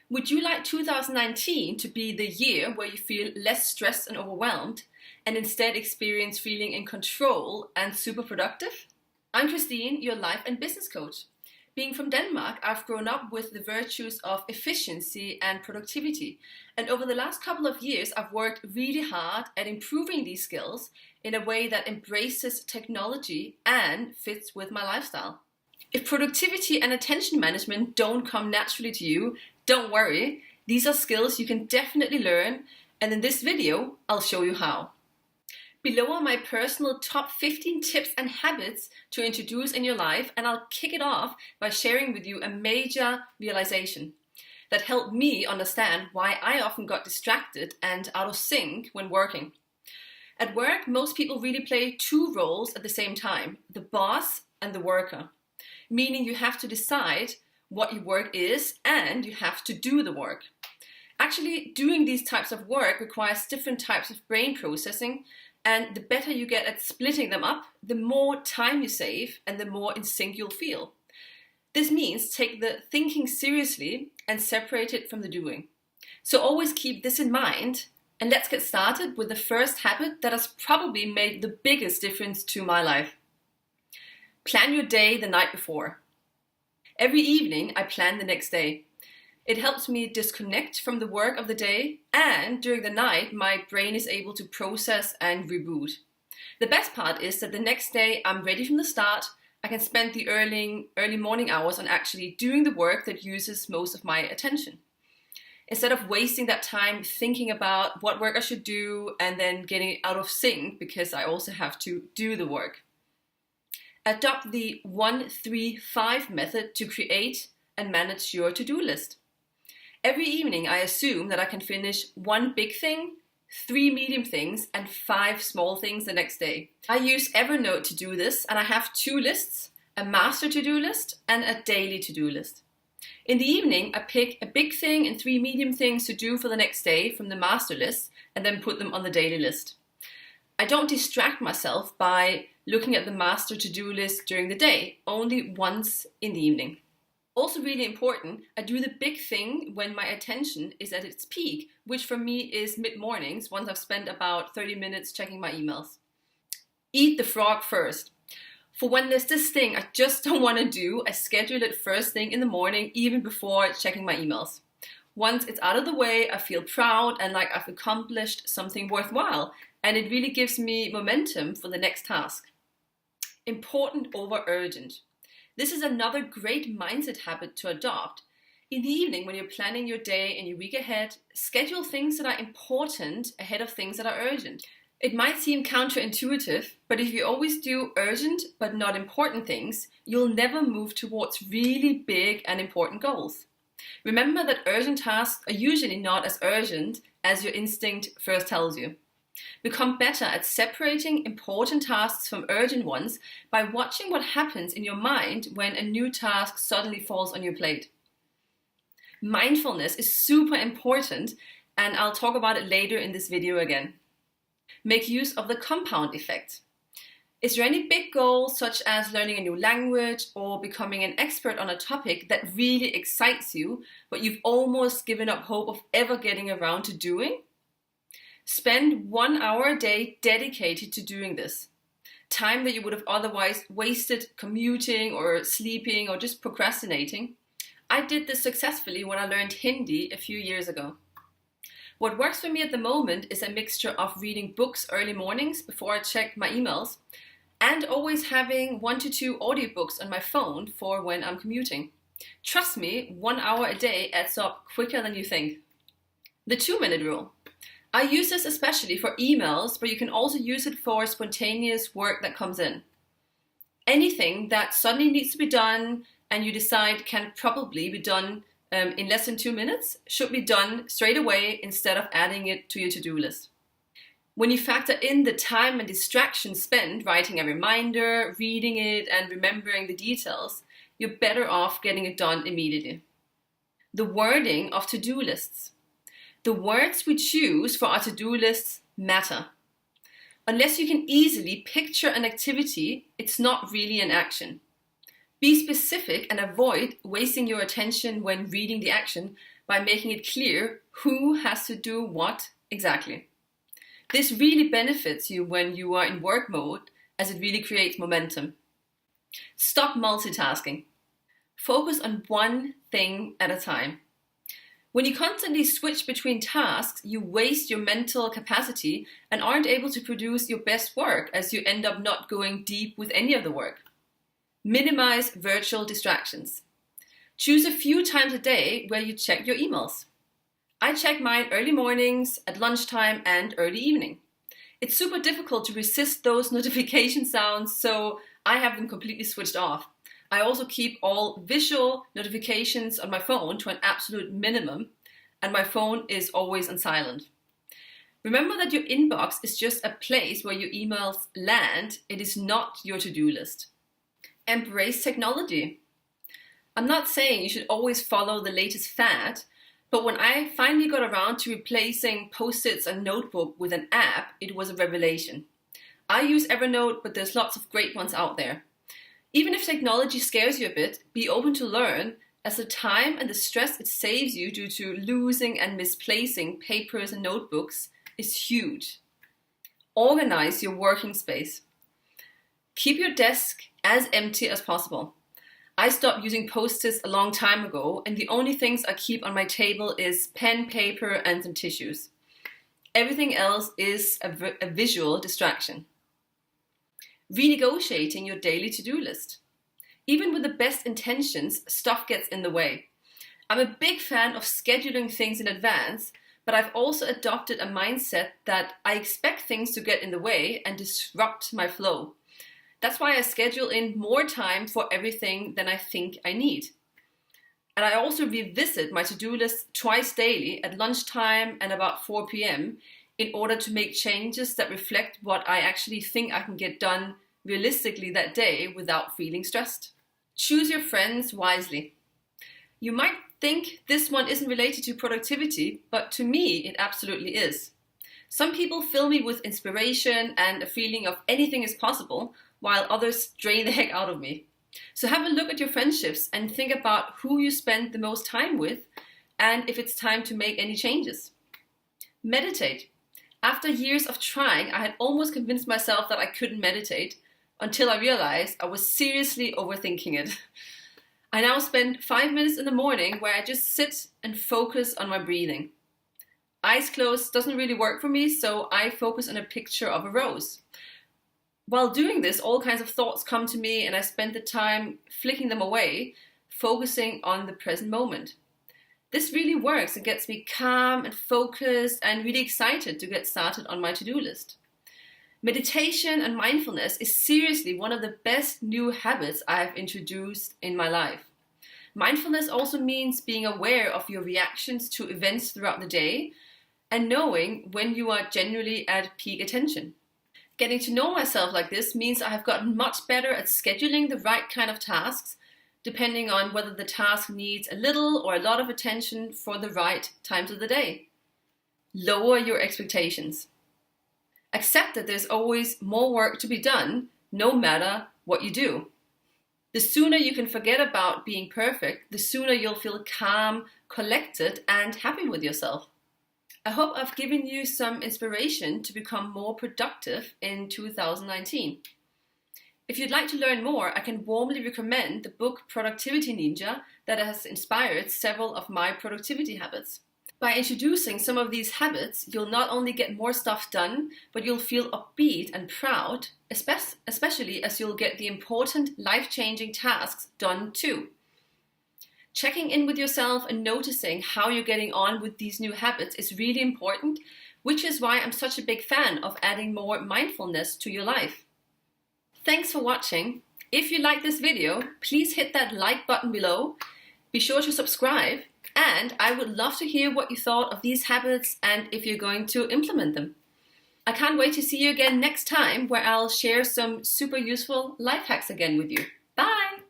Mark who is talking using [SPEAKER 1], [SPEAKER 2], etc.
[SPEAKER 1] Would you like 2019 to be the year where you feel less stressed and overwhelmed and instead experience feeling in control and super productive? I'm Christine, your life and business coach. Being from Denmark, I've grown up with the virtues of efficiency and productivity. And over the last couple of years, I've worked really hard at improving these skills in a way that embraces technology and fits with my lifestyle. If productivity and attention management don't come naturally to you, don't worry. These are skills you can definitely learn. And in this video, I'll show you how. Below are my personal top 15 tips and habits to introduce in your life, and I'll kick it off by sharing with you a major realization that helped me understand why I often got distracted and out of sync when working. At work, most people really play two roles at the same time, the boss and the worker, meaning you have to decide what your work is and you have to do the work. Actually, doing these types of work requires different types of brain processing. And the better you get at splitting them up, the more time you save and the more in sync you'll feel. This means take the thinking seriously and separate it from the doing. So always keep this in mind, and let's get started with the first habit that has probably made the biggest difference to my life. Plan your day the night before. Every evening I plan the next day. It helps me disconnect from the work of the day, and during the night, my brain is able to process and reboot. The best part is that the next day, I'm ready from the start. I can spend the early morning hours on actually doing the work that uses most of my attention, instead of wasting that time thinking about what work I should do and then getting out of sync because I also have to do the work. Adopt the 1-3-5 method to create and manage your to-do list. Every evening, I assume that I can finish 1 big thing, 3 medium things, and 5 small things the next day. I use Evernote to do this, and I have 2 lists, a master to-do list and a daily to-do list. In the evening, I pick a big thing and 3 medium things to do for the next day from the master list, and then put them on the daily list. I don't distract myself by looking at the master to-do list during the day, only once in the evening. Also really important, I do the big thing when my attention is at its peak, which for me is mid-mornings, once I've spent about 30 minutes checking my emails. Eat the frog first. For when there's this thing I just don't want to do, I schedule it first thing in the morning, even before checking my emails. Once it's out of the way, I feel proud and like I've accomplished something worthwhile, and it really gives me momentum for the next task. Important over urgent. This is another great mindset habit to adopt. In the evening, when you're planning your day and your week ahead, schedule things that are important ahead of things that are urgent. It might seem counterintuitive, but if you always do urgent but not important things, you'll never move towards really big and important goals. Remember that urgent tasks are usually not as urgent as your instinct first tells you. Become better at separating important tasks from urgent ones by watching what happens in your mind when a new task suddenly falls on your plate. Mindfulness is super important, and I'll talk about it later in this video again. Make use of the compound effect. Is there any big goal, such as learning a new language or becoming an expert on a topic that really excites you, but you've almost given up hope of ever getting around to doing? Spend 1 hour a day dedicated to doing this. Time that you would have otherwise wasted commuting or sleeping or just procrastinating. I did this successfully when I learned Hindi a few years ago. What works for me at the moment is a mixture of reading books early mornings before I check my emails, and always having 1 to 2 audiobooks on my phone for when I'm commuting. Trust me, 1 hour a day adds up quicker than you think. The 2-minute rule. I use this especially for emails, but you can also use it for spontaneous work that comes in. Anything that suddenly needs to be done and you decide can probably be done in less than 2 minutes should be done straight away instead of adding it to your to-do list. When you factor in the time and distraction spent writing a reminder, reading it, and remembering the details, you're better off getting it done immediately. The wording of to-do lists. The words we choose for our to-do lists matter. Unless you can easily picture an activity, it's not really an action. Be specific and avoid wasting your attention when reading the action by making it clear who has to do what exactly. This really benefits you when you are in work mode, as it really creates momentum. Stop multitasking. Focus on one thing at a time. When you constantly switch between tasks, you waste your mental capacity and aren't able to produce your best work, as you end up not going deep with any of the work. Minimize virtual distractions. Choose a few times a day where you check your emails. I check mine early mornings, at lunchtime, and early evening. It's super difficult to resist those notification sounds, so I have them completely switched off. I also keep all visual notifications on my phone to an absolute minimum, and my phone is always on silent. Remember that your inbox is just a place where your emails land. It is not your to-do list. Embrace technology. I'm not saying you should always follow the latest fad, but when I finally got around to replacing Post-its and notebook with an app, it was a revelation. I use Evernote, but there's lots of great ones out there. Even if technology scares you a bit, be open to learn, as the time and the stress it saves you due to losing and misplacing papers and notebooks is huge. Organize your working space. Keep your desk as empty as possible. I stopped using Post-its a long time ago, and the only things I keep on my table is pen, paper, and some tissues. Everything else is a visual distraction. Renegotiating your daily to-do list. Even with the best intentions, stuff gets in the way. I'm a big fan of scheduling things in advance, but I've also adopted a mindset that I expect things to get in the way and disrupt my flow. That's why I schedule in more time for everything than I think I need. And I also revisit my to-do list twice daily at lunchtime and about 4 p.m. in order to make changes that reflect what I actually think I can get done realistically that day without feeling stressed. Choose your friends wisely. You might think this one isn't related to productivity, but to me it absolutely is. Some people fill me with inspiration and a feeling of anything is possible, while others drain the heck out of me. So have a look at your friendships and think about who you spend the most time with and if it's time to make any changes. Meditate. After years of trying, I had almost convinced myself that I couldn't meditate until I realized I was seriously overthinking it. I now spend 5 minutes in the morning where I just sit and focus on my breathing. Eyes closed doesn't really work for me, so I focus on a picture of a rose. While doing this, all kinds of thoughts come to me and I spend the time flicking them away, focusing on the present moment. This really works and gets me calm and focused and really excited to get started on my to-do list. Meditation and mindfulness is seriously one of the best new habits I have introduced in my life. Mindfulness also means being aware of your reactions to events throughout the day and knowing when you are genuinely at peak attention. Getting to know myself like this means I have gotten much better at scheduling the right kind of tasks, depending on whether the task needs a little or a lot of attention for the right times of the day. Lower your expectations. Accept that there's always more work to be done, no matter what you do. The sooner you can forget about being perfect, the sooner you'll feel calm, collected, and happy with yourself. I hope I've given you some inspiration to become more productive in 2019. If you'd like to learn more, I can warmly recommend the book Productivity Ninja that has inspired several of my productivity habits. By introducing some of these habits, you'll not only get more stuff done, but you'll feel upbeat and proud, especially as you'll get the important life-changing tasks done too. Checking in with yourself and noticing how you're getting on with these new habits is really important, which is why I'm such a big fan of adding more mindfulness to your life. Thanks for watching. If you like this video, please hit that like button below. Be sure to subscribe, and I would love to hear what you thought of these habits and if you're going to implement them. I can't wait to see you again next time, where I'll share some super useful life hacks again with you. Bye!